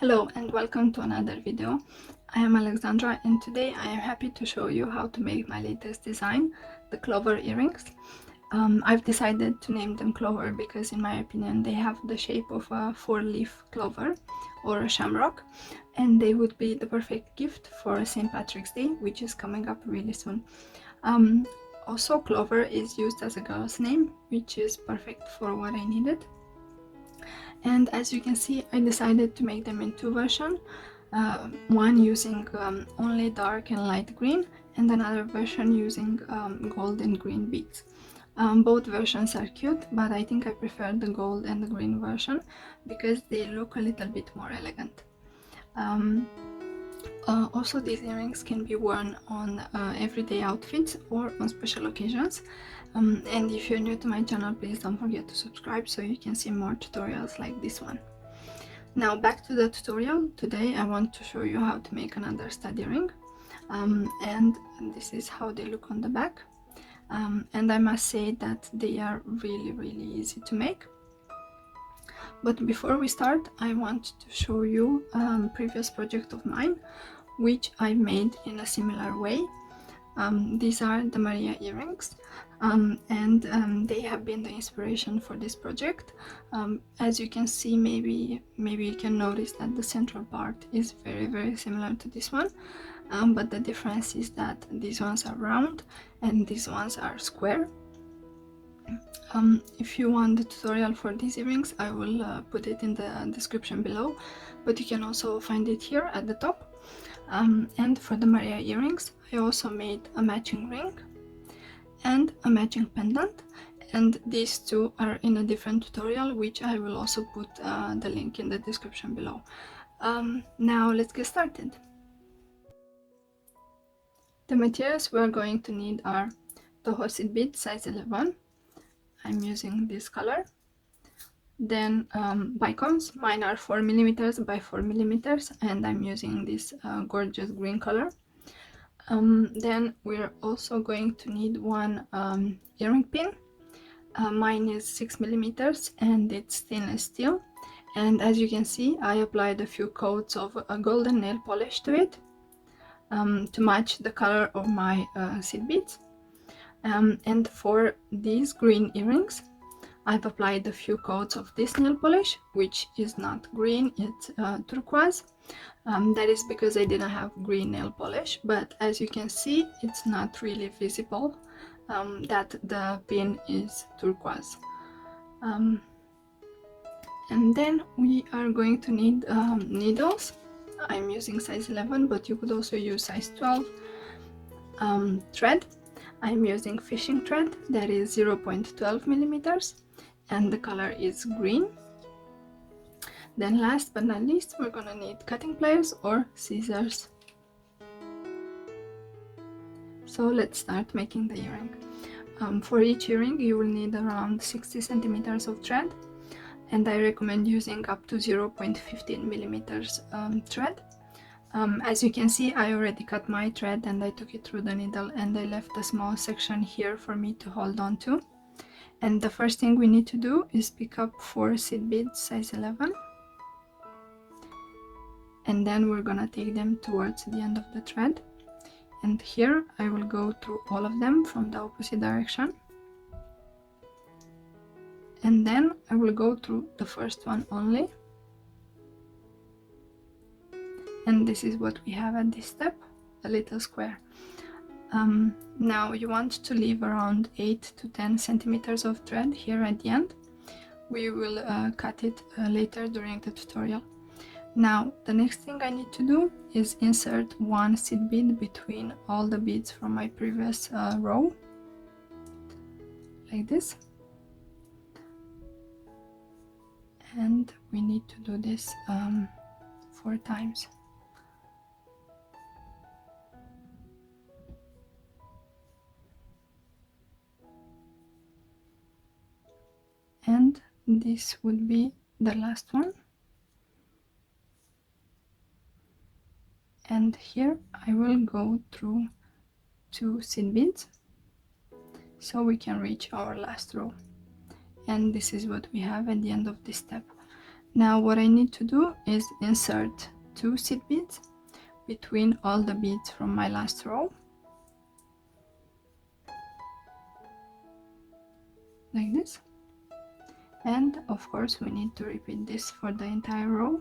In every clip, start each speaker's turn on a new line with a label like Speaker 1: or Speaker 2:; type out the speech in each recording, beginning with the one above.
Speaker 1: Hello and welcome to another video. I am Alexandra and today I am happy to show you how to make my latest design, the Clover earrings. I've decided to name them Clover because in my opinion they have the shape of a four-leaf clover or a shamrock, and they would be the perfect gift for St. Patrick's Day, which is coming up really soon. Also, Clover is used as a girl's name, which is perfect for what I needed. And as you can see, I decided to make them in two versions, one using only dark and light green, and another version using gold and green beads. Both versions are cute, but I think I prefer the gold and the green version because they look a little bit more elegant. Also, these earrings can be worn on everyday outfits or on special occasions. And if you're new to my channel, please don't forget to subscribe so you can see more tutorials like this one. Now back to the tutorial. Today I want to show you how to make another stud earring, and this is how they look on the back. And I must say that they are really easy to make. But before we start, I want to show you a previous project of mine which I made in a similar way. These are the Maria earrings, and they have been the inspiration for this project. As you can see, maybe you can notice that the central part is very similar to this one, but the difference is that these ones are round and these ones are square. If you want the tutorial for these earrings, I will put it in the description below, but you can also find it here at the top. And for the Maria earrings, I also made a matching ring and a matching pendant, and these two are in a different tutorial, which I will also put the link in the description below. Now let's get started. The materials we're going to need are Toho seed bead size 11. I'm using this color. Then Bicones, mine are 4mm by 4mm, and I'm using this gorgeous green color. Then we're also going to need one earring pin. Mine is 6mm and it's stainless steel, and as you can see, I applied a few coats of a golden nail polish to it to match the color of my seed beads. And for these green earrings, I've applied a few coats of this nail polish, which is not green, it's turquoise. That is because I didn't have green nail polish, but as you can see, it's not really visible that the pin is turquoise. And then we are going to need needles. I'm using size 11, but you could also use size 12. Thread. I'm using fishing thread that is 0.12mm, and the color is green. Then last but not least, we're gonna need cutting pliers or scissors. So let's start making the earring. For each earring you will need around 60 centimeters of thread, and I recommend using up to 0.15mm thread. As you can see, I already cut my thread and I took it through the needle, and I left a small section here for me to hold on to. And the first thing we need to do is pick up 4 seed beads size 11, and then we're gonna take them towards the end of the thread, and here I will go through all of them from the opposite direction, and then I will go through the first one only. And this is what we have at this step, a little square. Now you want to leave around 8 to 10 centimeters of thread here at the end. We will cut it later during the tutorial. Now the next thing I need to do is insert one seed bead between all the beads from my previous row, like this. And we need to do this 4 times. And this would be the last one. And here I will go through 2 seed beads so we can reach our last row. And this is what we have at the end of this step. Now what I need to do is insert 2 seed beads between all the beads from my last row, like this. And of course we need to repeat this for the entire row.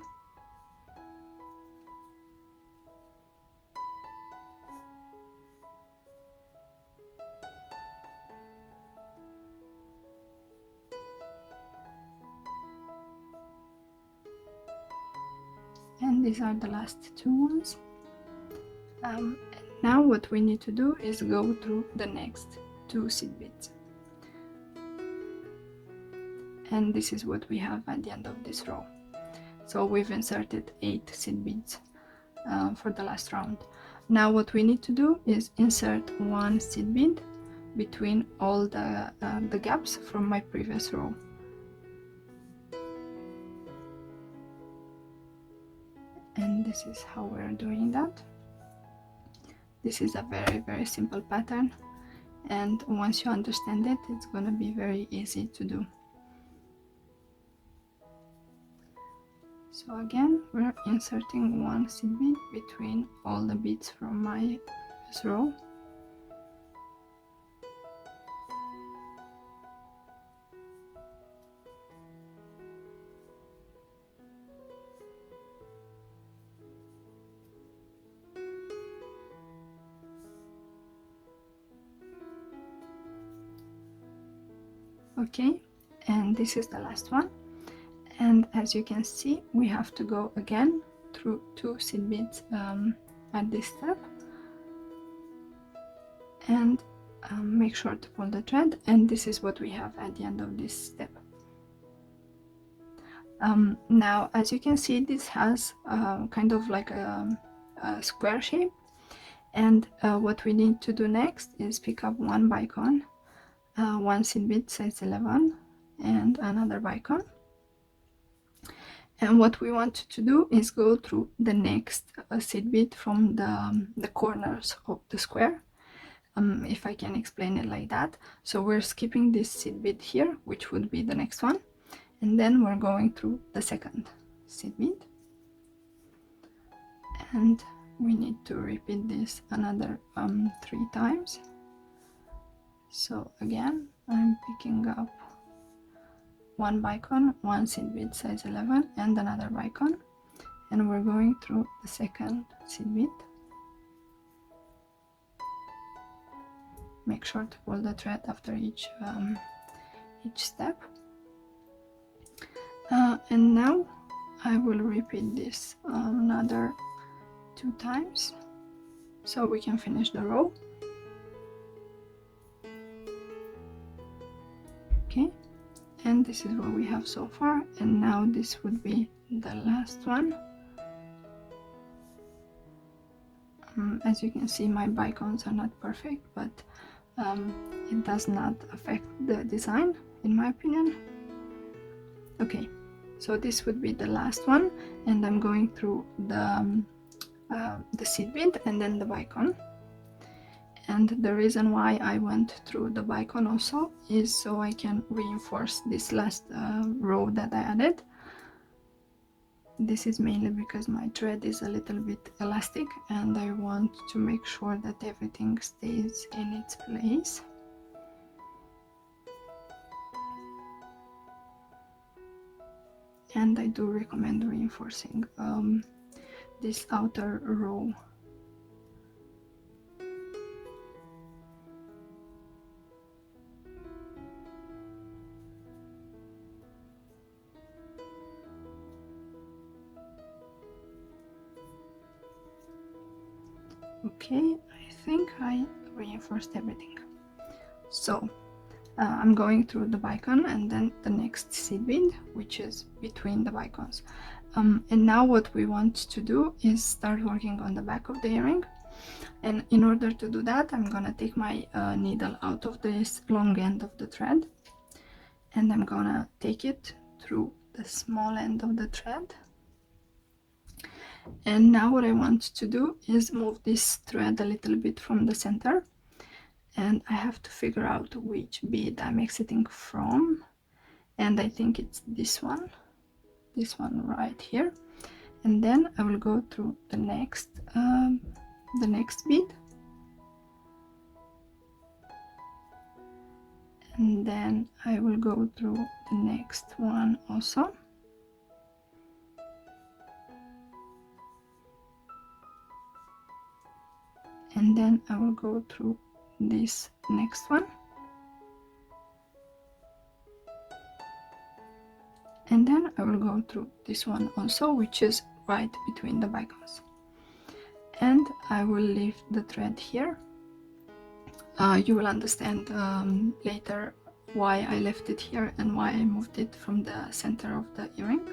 Speaker 1: And these are the last 2 ones. Now what we need to do is go through the next 2 seed beads. And this is what we have at the end of this row. So we've inserted 8 seed beads for the last round. Now what we need to do is insert 1 seed bead between all the gaps from my previous row. And this is how we're doing that. This is a very simple pattern, and once you understand it, it's gonna be very easy to do. So again, we're inserting 1 seed bead between all the beads from my previous row. Okay, and this is the last one. And as you can see, we have to go again through 2 seed beads at this step, and make sure to pull the thread, and this is what we have at the end of this step. Now as you can see, this has kind of like a square shape, and what we need to do next is pick up 1 bicone, 1 seed bead size 11, and another bicone. And what we want to do is go through the next seed bead from the corners of the square, if I can explain it like that. So we're skipping this seed bead here, which would be the next one, and then we're going through the second seed bead, and we need to repeat this another 3 times. So again, I'm picking up 1 bicone, 1 seed bead size 11, and another bicone, and we're going through the second seed bead. Make sure to pull the thread after each step, and now I will repeat this another 2 times so we can finish the row. Okay, and this is what we have so far, and now this would be the last one. As you can see, my bicones are not perfect, but it does not affect the design, in my opinion. Okay, so this would be the last one, and I'm going through the seed bead and then the bicone. And the reason why I went through the bicone also is so I can reinforce this last row that I added. This is mainly because my thread is a little bit elastic, and I want to make sure that everything stays in its place. And I do recommend reinforcing this outer row. Okay, I think I reinforced everything. So I'm going through the bicone and then the next seed bead, which is between the bicones. And now what we want to do is start working on the back of the earring. And in order to do that, I'm gonna take my needle out of this long end of the thread, and I'm gonna take it through the small end of the thread. And now what I want to do is move this thread a little bit from the center, and I have to figure out which bead I'm exiting from, and I think it's this one. this one right here, and then I will go through the next bead, and then I will go through the next one also, and then I will go through this next one, and then I will go through this one also, which is right between the bicones, and I will leave the thread here. You will understand later why I left it here and why I moved it from the center of the earring.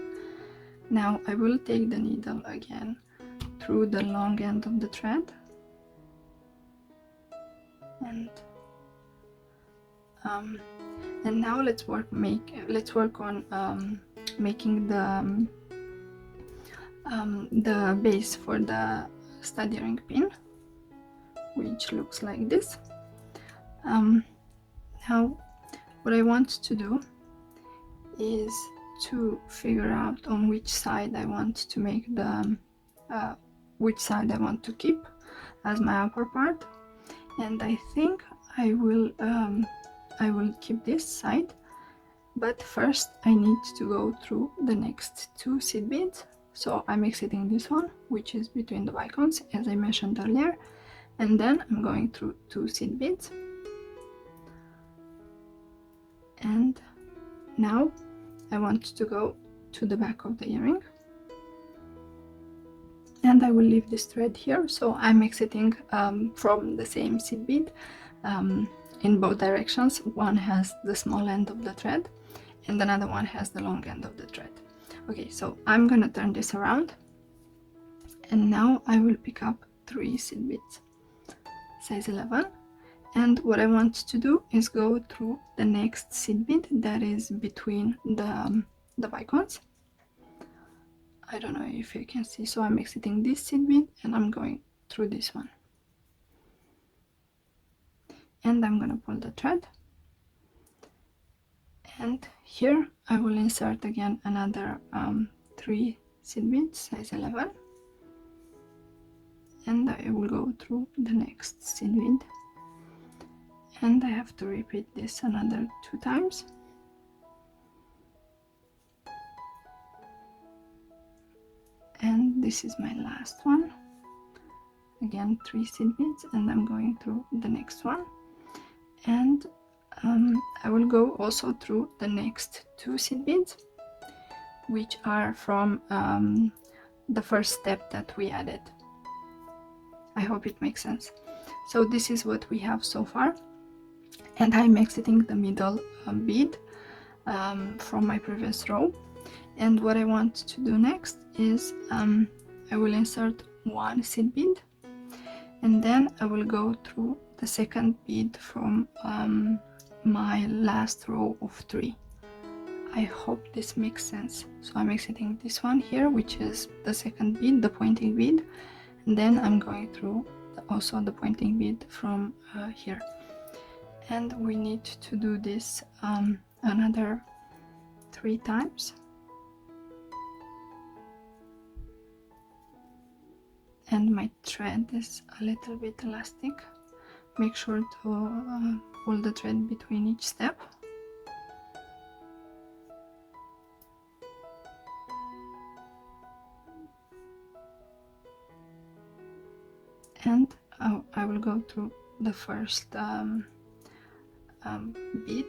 Speaker 1: Now I will take the needle again through the long end of the thread, and now let's work on making the base for the stud earring pin, which looks like this. Now what I want to do is to figure out on which side I want to make the which side I want to keep as my upper part, and I think I will keep this side, but first I need to go through the next two seed beads. So I'm exiting this one, which is between the bicones, as I mentioned earlier, and then I'm going through two seed beads, and now I want to go to the back of the earring, and I will leave this thread here. So I'm exiting from the same seed bead in both directions. One has the small end of the thread and another one has the long end of the thread. Okay, so I'm gonna turn this around, and now I will pick up 3 seed beads, size 11, and what I want to do is go through the next seed bead that is between the bicones. I don't know if you can see, so I'm exiting this seed bead and I'm going through this one, and I'm gonna pull the thread, and here I will insert again another 3 seed beads, size 11, and I will go through the next seed bead, and I have to repeat this another 2 times, and this is my last one. Again 3 seed beads, and I'm going through the next one, and I will go also through the next 2 seed beads, which are from the first step that we added. I hope it makes sense. So this is what we have so far, and I'm exiting the middle bead from my previous row, and what I want to do next is I will insert 1 seed bead, and then I will go through the second bead from my last row of 3. I hope this makes sense. So I'm exiting this one here, which is the second bead, the pointing bead, and then I'm going through also the pointing bead from here, and we need to do this another 3 times. And my thread is a little bit elastic. Make sure to pull the thread between each step. And I will go through the first bead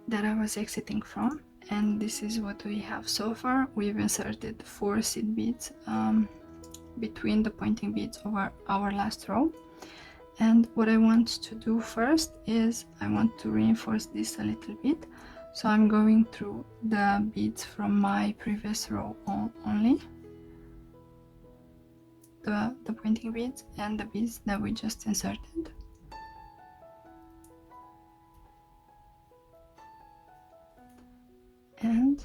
Speaker 1: that I was exiting from, and this is what we have so far. We've inserted 4 seed beads between the pointing beads of our last row, and what I want to do first is I want to reinforce this a little bit, so I'm going through the beads from my previous row only, the pointing beads and the beads that we just inserted. And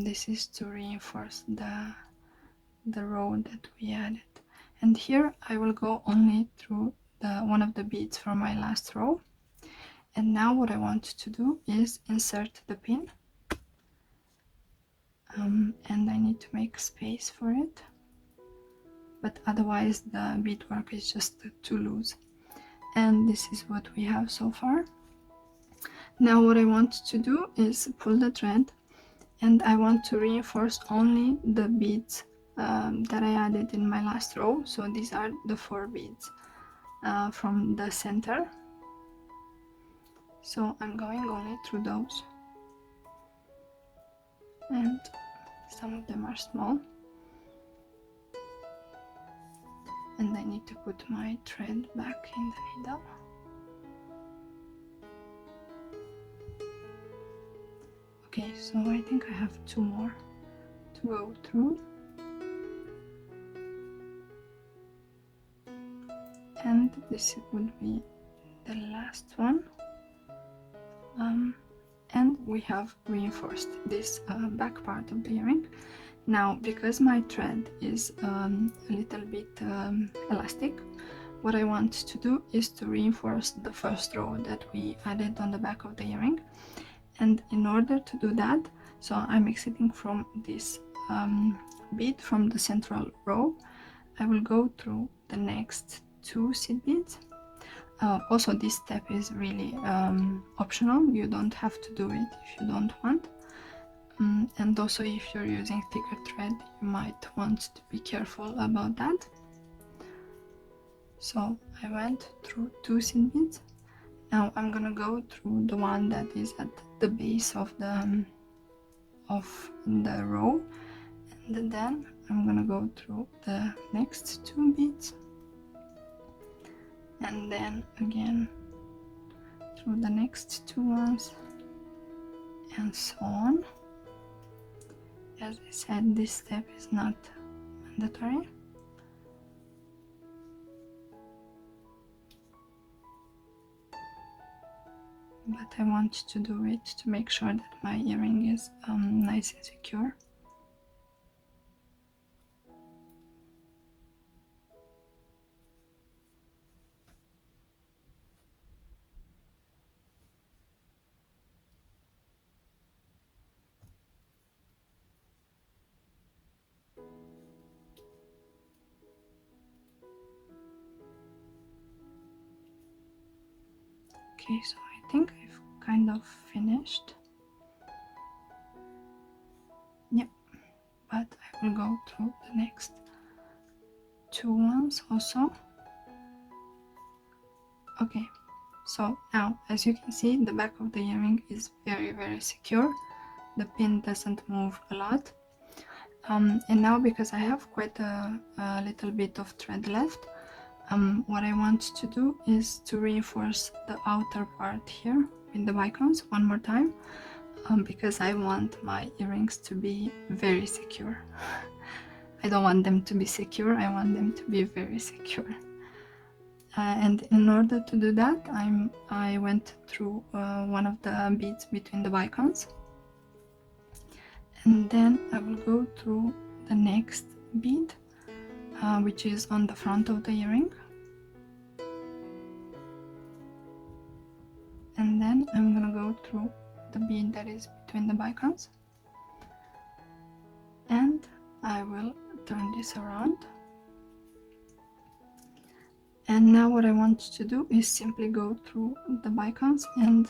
Speaker 1: this is to reinforce the row that we added, and here I will go only through one of the beads from my last row. And now what I want to do is insert the pin, and I need to make space for it, but otherwise the beadwork is just too loose. And this is what we have so far. Now what I want to do is pull the thread, and I want to reinforce only the beads that I added in my last row. So these are the 4 beads from the center. So I'm going only through those, and some of them are small, and I need to put my thread back in the needle. Okay, so I think I have 2 more to go through, and this would be the last one. And we have reinforced this back part of the earring. Now, because my thread is a little bit elastic, what I want to do is to reinforce the first row that we added on the back of the earring. And in order to do that, so I'm exiting from this bead from the central row. I will go through the next 2 seed beads. Also, this step is really optional. You don't have to do it if you don't want. And also, if you're using thicker thread, you might want to be careful about that. So I went through 2 seed beads. Now I'm gonna go through the one that is at the base of the row, and then I'm gonna go through the next 2 beads, and then again through the next 2 ones, and so on. As I said, this step is not mandatory. But I want to do it to make sure that my earring is nice and secure. Okay, so I think I've kind of finished. Yep, but I will go through the next 2 ones also. Okay, so now as you can see, the back of the earring is very secure. The pin doesn't move a lot. And now, because I have quite a little bit of thread left, what I want to do is to reinforce the outer part here with the Bicones one more time, because I want my earrings to be very secure. I don't want them to be secure, I want them to be very secure. And in order to do that, I went through one of the beads between the Bicones, and then I will go through the next bead, which is on the front of the earring, and then I'm gonna go through the bead that is between the Bicones, and I will turn this around. And now what I want to do is simply go through the Bicones and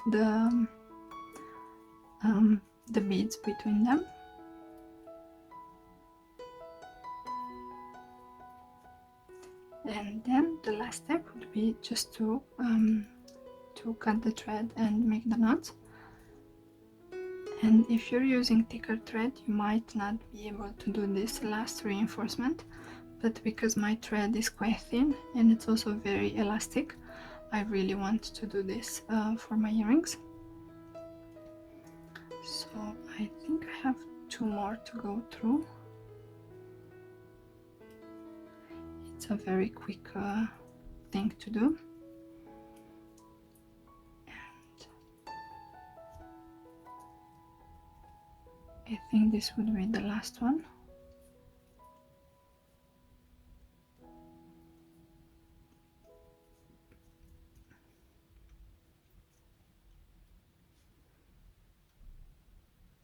Speaker 1: the beads between them. And then the last step would be just to cut the thread and make the knots. And if you're using thicker thread, you might not be able to do this last reinforcement, but because my thread is quite thin and it's also very elastic, I really want to do this for my earrings. So I think I have 2 more to go through. It's a very quick thing to do. And I think this would be the last one.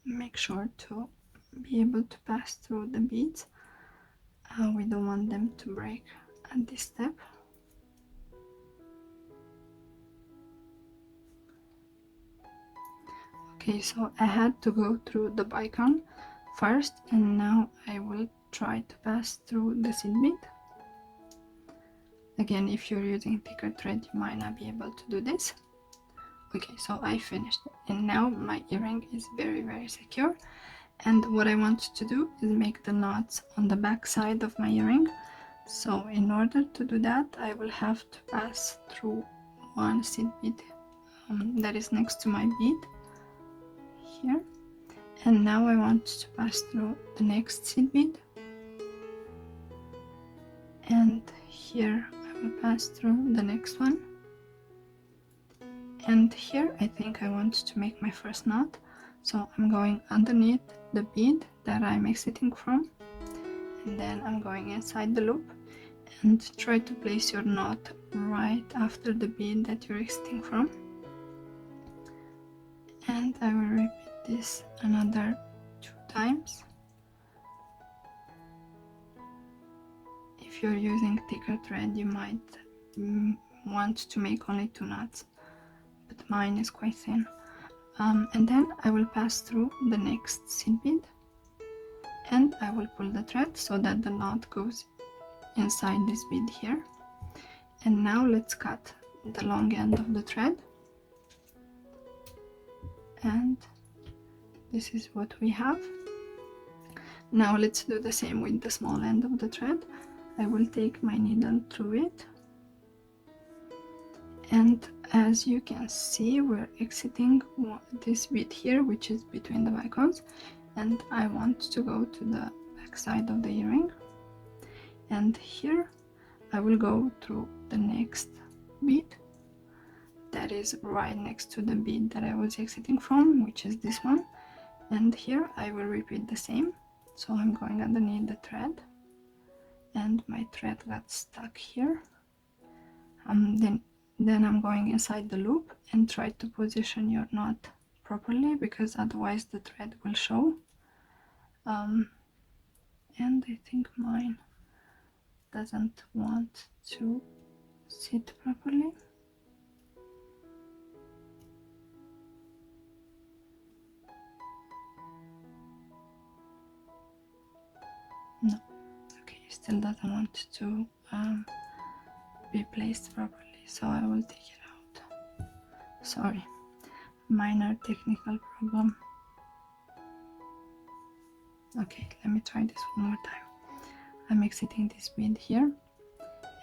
Speaker 1: Make sure to be able to pass through the beads. We don't want them to break at this step. Okay, so I had to go through the bicone first, and now I will try to pass through the seed bead. Again, if you're using thicker thread, you might not be able to do this. Okay, so I finished, and now my earring is very secure. And what I want to do is make the knots on the back side of my earring. So in order to do that, I will have to pass through one seed bead that is next to my bead here. And now I want to pass through the next seed bead. And here I will pass through the next one. And here I think I want to make my first knot. So I'm going underneath the bead that I'm exiting from, and then I'm going inside the loop, and try to place your knot right after the bead that you're exiting from. And I will repeat this another 2 times. If you're using thicker thread, you might want to make only 2 knots, but mine is quite thin. And then I will pass through the next seed bead, and I will pull the thread so that the knot goes inside this bead here. And now let's cut the long end of the thread, and this is what we have. Now let's do the same with the small end of the thread. I will take my needle through it, and as you can see, we're exiting this bead here, which is between the bicones, and I want to go to the back side of the earring, and here I will go through the next bead that is right next to the bead that I was exiting from, which is this one, and here I will repeat the same. So I'm going underneath the thread, and my thread got stuck here. Then I'm going inside the loop, and try to position your knot properly, because otherwise the thread will show. And I think mine doesn't want to sit properly. No, okay, still doesn't want to be placed properly. So I will take it out. Sorry, minor technical problem. Okay, let me try this one more time. I'm exiting this bead here,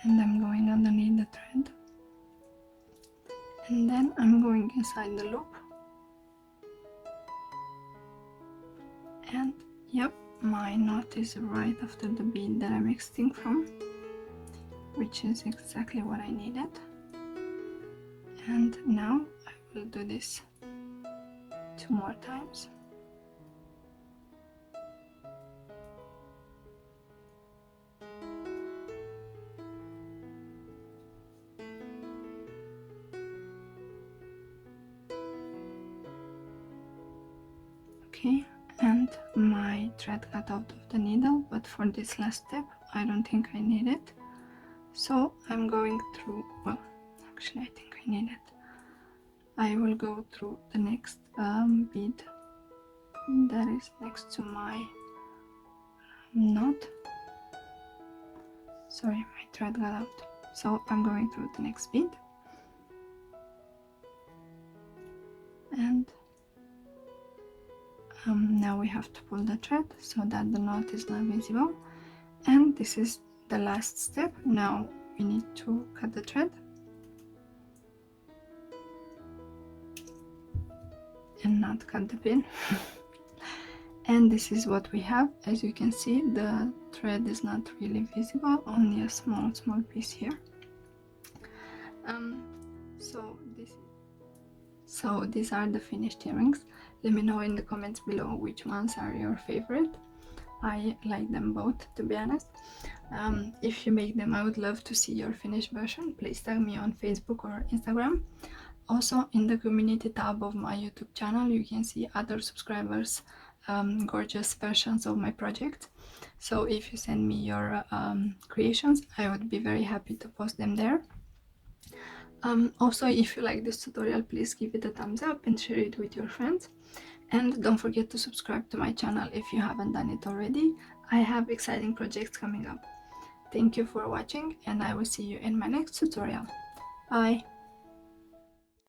Speaker 1: and I'm going underneath the thread, and then I'm going inside the loop, and yep, my knot is right after the bead that I'm exiting from, which is exactly what I needed. And now I will do this 2 more times. Okay, and my thread got out of the needle, but for this last step I don't think I need it. So I'm going through, well, actually I think I need it. I will go through the next bead that is next to my knot. Sorry, my thread got out. So I'm going through the next bead, and now we have to pull the thread so that the knot is not visible, and this is the last step. Now we need to cut the thread and not cut the pin. And this is what we have. As you can see, the thread is not really visible, only a small piece here. So these are the finished earrings. Let me know in the comments below which ones are your favorite. I like them both, to be honest. If you make them, I would love to see your finished version. Please tag me on Facebook or Instagram. Also, in the community tab of my YouTube channel, you can see other subscribers gorgeous versions of my project. So if you send me your creations, I would be very happy to post them there. Also, if you like this tutorial, please give it a thumbs up and share it with your friends. And don't forget to subscribe to my channel if you haven't done it already. I have exciting projects coming up. Thank you for watching, and I will see you in my next tutorial. Bye!